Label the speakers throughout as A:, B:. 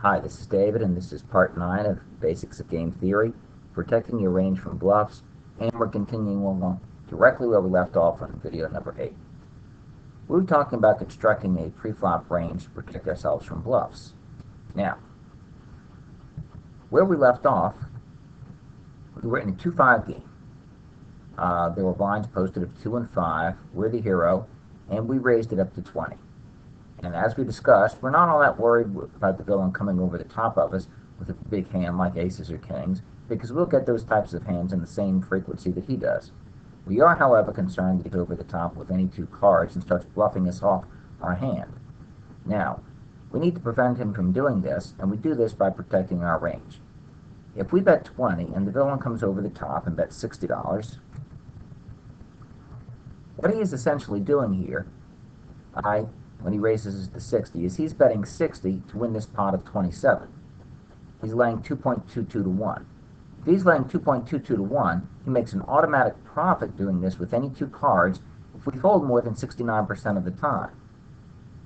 A: Hi, this is David, and this is part 9 of Basics of Game Theory, protecting your range from bluffs, and we're continuing along directly where we left off on video number 8. We were talking about constructing a preflop range to protect ourselves from bluffs. Now, where we left off, we were in a 2-5 game. There were blinds posted of 2 and 5. We're the hero, and we raised it up to 20. And as we discussed, we're not all that worried about the villain coming over the top of us with a big hand like aces or kings, because we'll get those types of hands in the same frequency that he does. We are, however, concerned that he goes over the top with any 2 cards and starts bluffing us off our hand. Now, we need to prevent him from doing this, and we do this by protecting our range. If we bet 20 and the villain comes over the top and bets $60, what he is essentially doing here, when he raises to 60, is he's betting 60 to win this pot of 27. He's laying 2.22 to 1. If he's laying 2.22 to 1, he makes an automatic profit doing this with any 2 cards if we fold more than 69% of the time.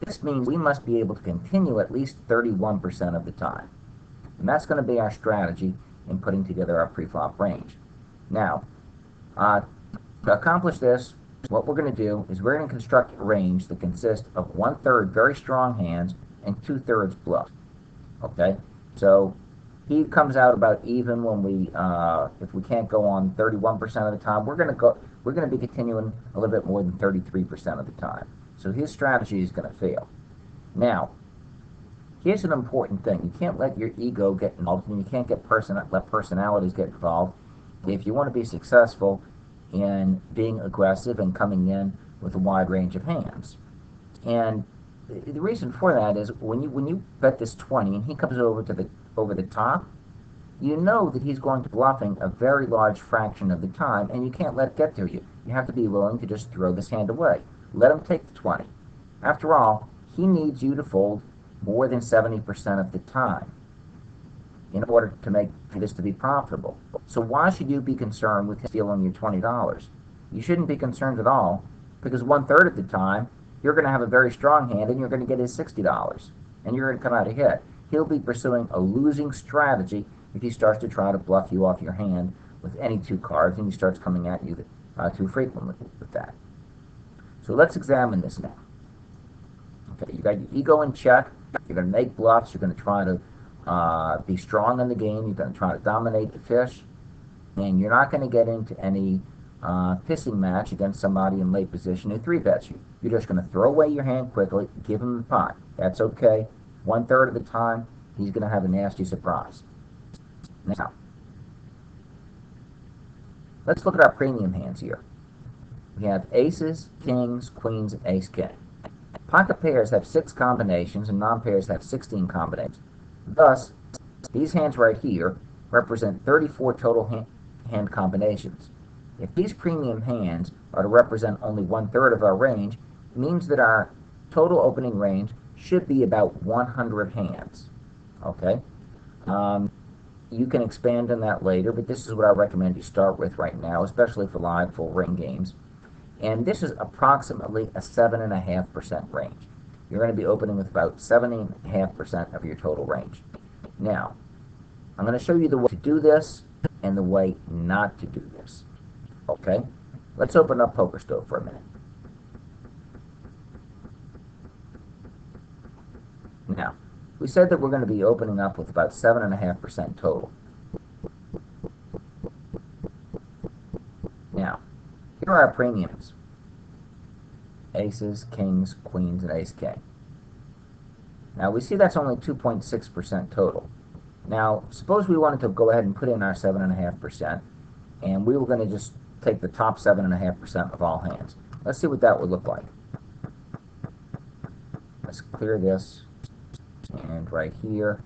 A: This means we must be able to continue at least 31% of the time. And that's going to be our strategy in putting together our preflop range. Now, to accomplish this, what we're going to do is we're going to construct a range that consists of 1/3 very strong hands and 2/3 bluffs. Okay, so he comes out about even when we, if we can't go on 31% of the time, we're going to be continuing a little bit more than 33% of the time. So his strategy is going to fail. Now, here's an important thing: you can't let your ego get involved, and you can't let personalities get involved if you want to be successful in being aggressive and coming in with a wide range of hands. And the reason for that is when you bet this 20 and he comes over the top, you know that he's going to be bluffing a very large fraction of the time, and you can't let it get to you. You have to be willing to just throw this hand away. Let him take the 20. After all, he needs you to fold more than 70% of the time in order to make this to be profitable. So why should you be concerned with stealing your $20? You shouldn't be concerned at all, because 1/3 of the time you're going to have a very strong hand and you're going to get his $60, and you're going to come out ahead. He'll be pursuing a losing strategy if he starts to try to bluff you off your hand with any 2 cards, and he starts coming at you too frequently with that. So let's examine this now. Okay, you got your ego in check. You're going to make bluffs. You're going to try to be strong in the game. You're going to try to dominate the fish, and you're not going to get into any pissing match against somebody in late position who 3-bets you. You're just going to throw away your hand quickly, give him the pot. That's okay. 1/3 of the time, he's going to have a nasty surprise. Now, let's look at our premium hands here. We have aces, kings, queens, and ace-king. Pocket pairs have 6 combinations, and non-pairs have 16 combinations. Thus, these hands right here represent 34 total hand combinations. If these premium hands are to represent only 1/3 of our range, it means that our total opening range should be about 100 hands. Okay? You can expand on that later, but this is what I recommend you start with right now, especially for live full ring games. And this is approximately a 7.5% range. You're going to be opening with about 7.5% of your total range. Now, I'm going to show you the way to do this and the way not to do this. Okay? Let's open up Poker Stove for a minute. Now, we said that we're going to be opening up with about 7.5% total. Now, here are our premiums: aces, kings, queens, and ace-king. Now, we see that's only 2.6% total. Now, suppose we wanted to go ahead and put in our 7.5%, and we were going to just take the top 7.5% of all hands. Let's see what that would look like. Let's clear this, and right here,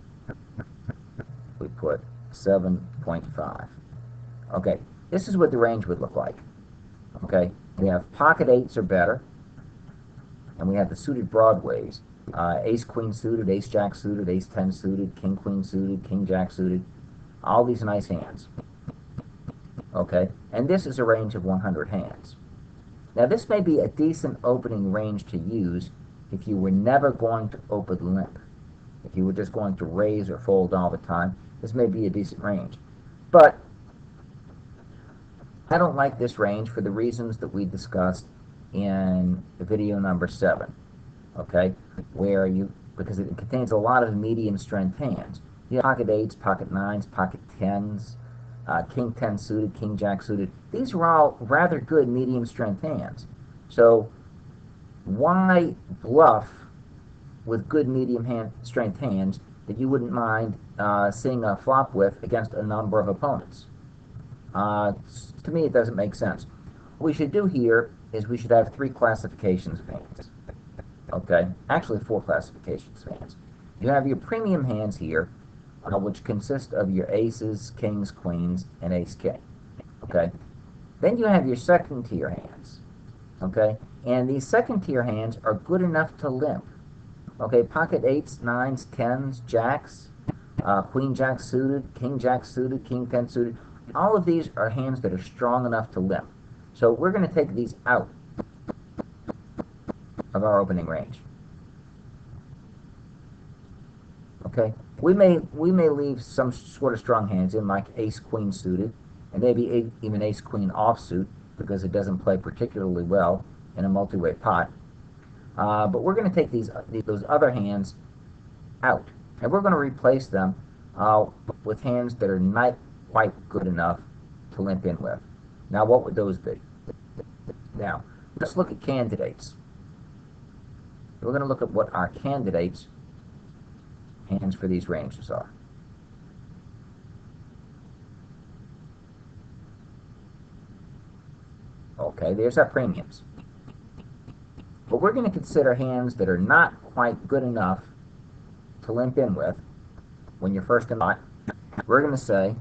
A: we put 7.5. Okay, this is what the range would look like. Okay, we have pocket 8s or better, and we have the suited broadways: ace queen suited, ace jack suited, ace 10 suited, king queen suited, king jack suited. All these nice hands. Okay, and this is a range of 100 hands. Now, this may be a decent opening range to use if you were never going to open limp. If you were just going to raise or fold all the time, this may be a decent range. But I don't like this range for the reasons that we discussed in video number 7, okay, because it contains a lot of medium strength hands. You have pocket 8s, pocket 9s, pocket 10s, king 10 suited, king jack suited. These are all rather good medium strength hands. So why bluff with good medium strength hands that you wouldn't mind seeing a flop with against a number of opponents? To me, it doesn't make sense. What we should do here is we should have 3 classifications of hands. Okay, actually 4 classifications of hands. You have your premium hands here, which consist of your aces, kings, queens, and ace-king. Okay, then you have your second tier hands. Okay, and these second tier hands are good enough to limp. Okay, pocket 8s, 9s, 10s, jacks, queen jack suited, king jack suited, king 10 suited. All of these are hands that are strong enough to limp. So we're going to take these out of our opening range. Okay, we may leave some sort of strong hands in, like ace queen suited, and maybe even ace queen offsuit, because it doesn't play particularly well in a multi-way pot. But we're going to take those other hands out, and we're going to replace them with hands that are not quite good enough to limp in with. Now, what would those be? Now, let's look at candidates. We're going to look at what our candidates' hands for these ranges are. Okay, there's our premiums. But we're going to consider hands that are not quite good enough to limp in with when you're first in line. We're going to say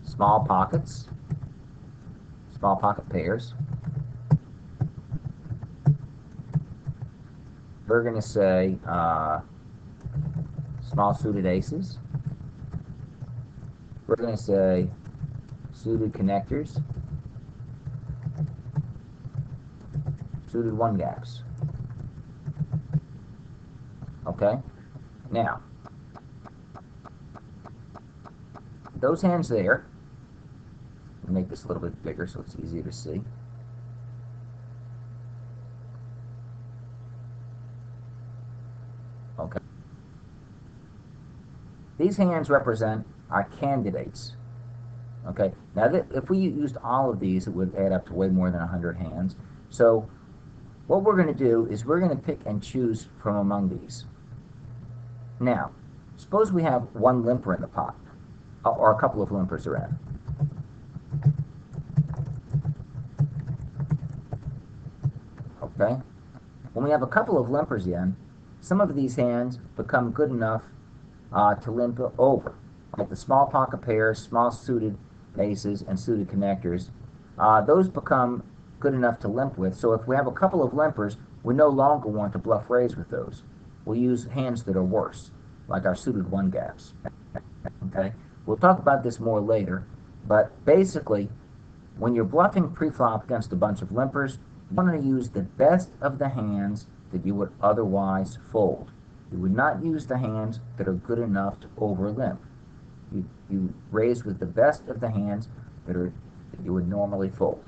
A: small pockets, small pocket pairs. We're going to say small suited aces. We're going to say suited connectors, suited one gaps. Okay? Now, those hands there, make this a little bit bigger so it's easier to see. Okay. These hands represent our candidates. Okay. Now, if we used all of these, it would add up to way more than 100 hands. So what we're going to do is we're going to pick and choose from among these. Now, suppose we have one limper in the pot, or a couple of limpers are in. Okay? When we have a couple of limpers in, some of these hands become good enough to limp over, like the small pocket pairs, small suited aces, and suited connectors. Those become good enough to limp with. So if we have a couple of limpers, we no longer want to bluff raise with those. We'll use hands that are worse, like our suited one gaps. Okay? We'll talk about this more later, but basically, when you're bluffing preflop against a bunch of limpers, you want to use the best of the hands that you would otherwise fold. You would not use the hands that are good enough to over limp. You raise with the best of the hands that you would normally fold.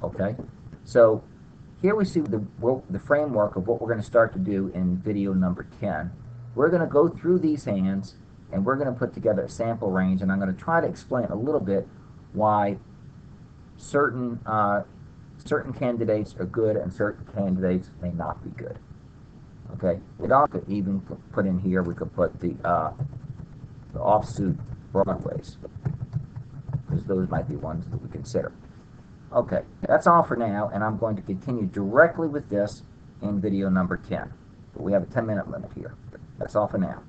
A: Okay? So here we see the framework of what we're going to start to do in video number 10. We're going to go through these hands, and we're going to put together a sample range, and I'm going to try to explain a little bit why certain candidates are good and certain candidates may not be good. Okay, we'd also even put in here, we could put the offsuit broadways, because those might be ones that we consider. Okay, that's all for now, and I'm going to continue directly with this in video number 10. But we have a 10-minute limit here. That's all for now.